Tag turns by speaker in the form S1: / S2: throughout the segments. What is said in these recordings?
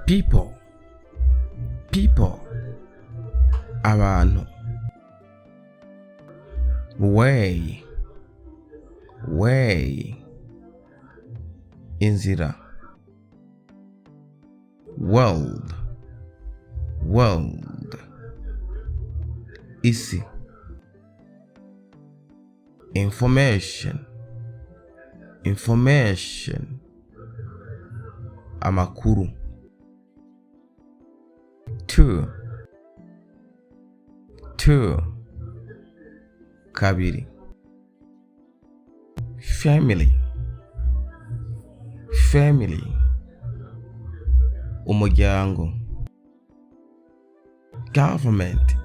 S1: people, people, abantu. Way, way, inzira. World, world, isi. Information, information, amakuru. Two, two, kabiri. Family, family, umuryango. Government,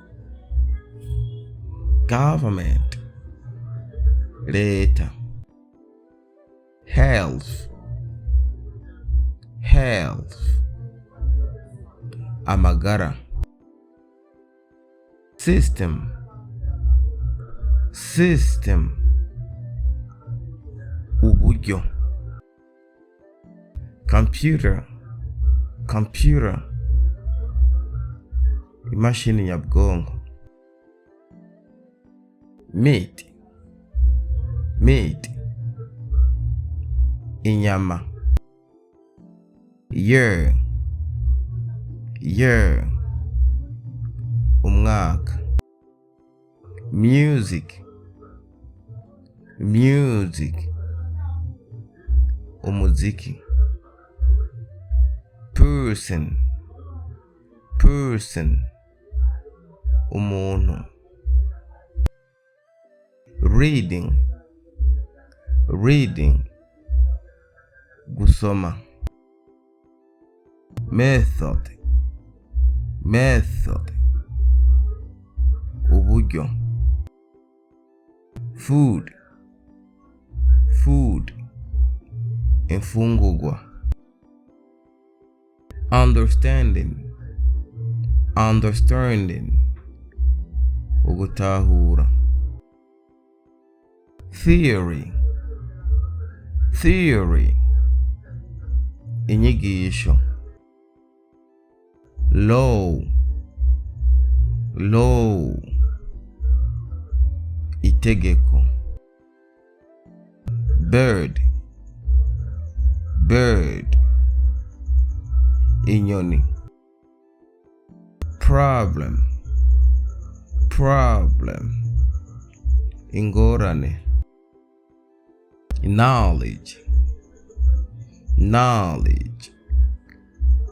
S1: government, leta. Health, health, amagara. System, system, uburyo. Computer, computer, imashini nyabwonko. Meat, meat, inyama. Year, year, umwaka. Music, music, umuziki. Person, person, umuntu. Reading, reading, gusoma. Method, method, uburyo. Food, food, imfungurwa. Understanding, understanding, ugutahura. Theory, theory, inyigisho. Law, law, itegeko. Bird, bird, inyoni. Problem, problem, ingorane. Knowledge, knowledge,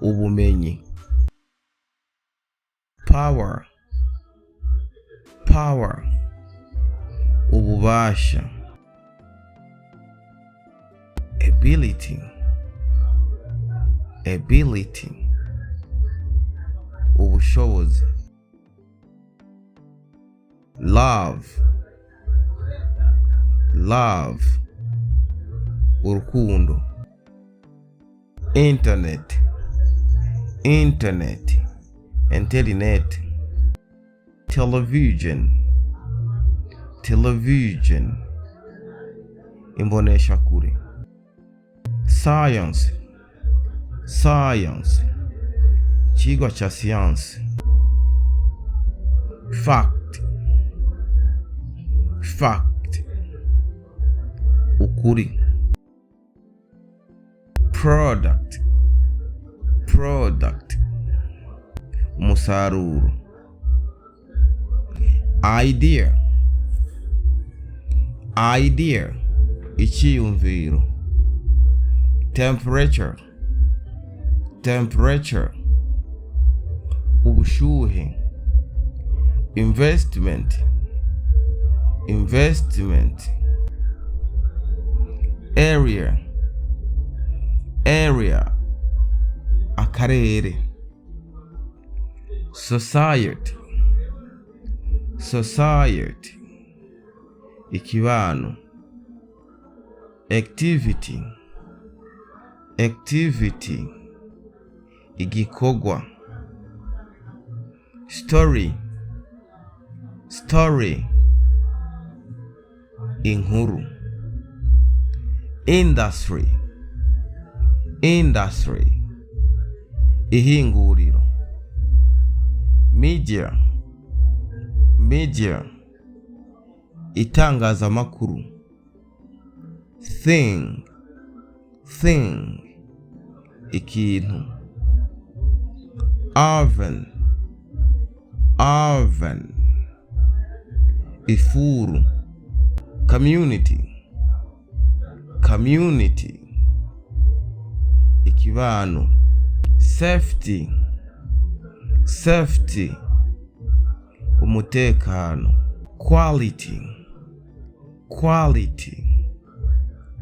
S1: ubumenyi. Power, power, ububasha. Ability, ability, ubushobozi. Love, love, urukundo. Internet, internet, internet. Television, television, imboneshakure. Science, science, ikigwa cha science. Fact, fact, ukuri. Product, product, umusaruro. Idea, idea, icyiyumviro. Temperature, temperature, ubushuhe. Investment, investment. Area, area, akarere. Society, society, ikibano. Activity, activity, igikorwa. Story, story, inkuru. Industry, industry, ihinguriro, media, media, itangazamakuru, thing, thing, ikintu, oven, oven, ifuru, community, community, ikibano, safety, safety, umutekano, quality, quality,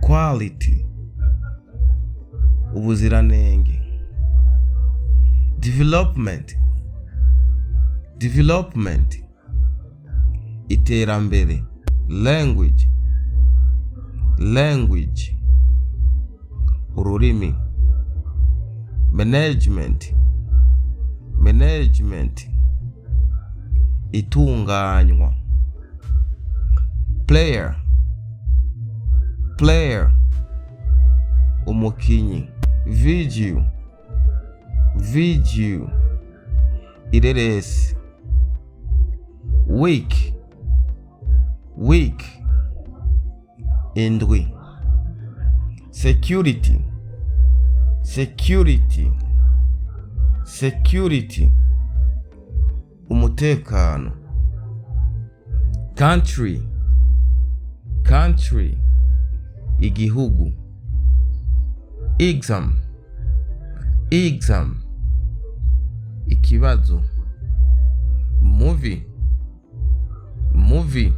S1: quality, ubuziranenge, development, development, iterambere, language, language, ururimi, management, management, itunganywa, player, player, umukinyi, video, video, ireresi, week, week, indwi, security, security, security, umutekano, country, country, igihugu, exam, exam, ikibazo, movie, movie,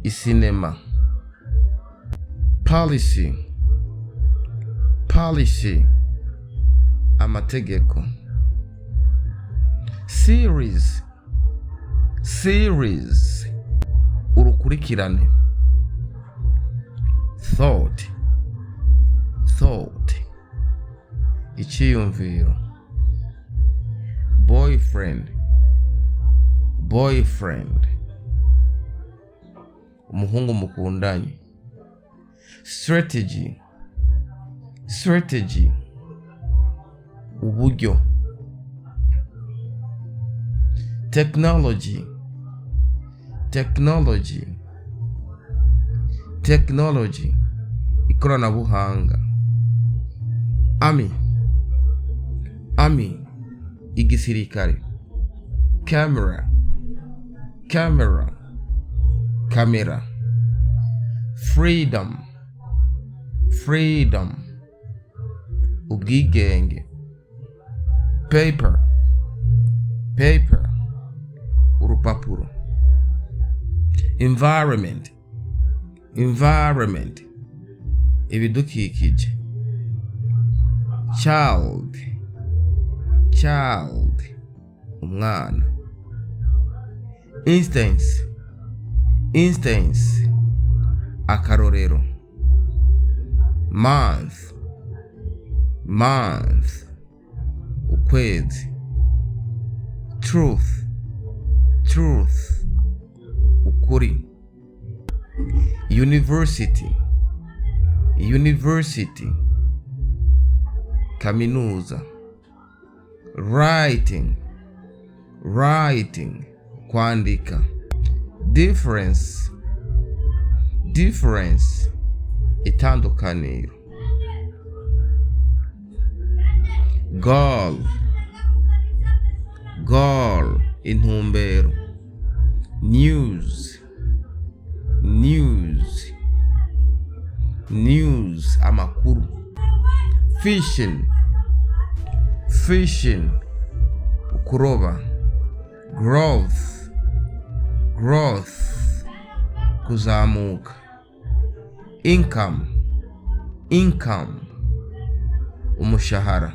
S1: isinema, policy, policy, amategeko, series, series, urukurikirane, thought, thought, icyiyumviro, boyfriend, boyfriend, umuhungu mukundanye, strategy, strategy, uburyo, technology, technology, technology, ikoranabuhanga, army, army, igisirikare, camera, camera, camera, freedom, freedom, ubwigenge, paper, paper, urupapuro, environment, environment, ibidukikije, child, child, umwana, instance, instance, akarorero, month, month, ukwezi, truth, truth, ukuri, university, university, kaminuza, writing, writing, kwandika, difference, difference, itandukaniro, goal, goal, intumbero, news, news, news, amakuru, fishing, fishing, kuroba, growth, growth, kuzamuka, income, income, umushahara,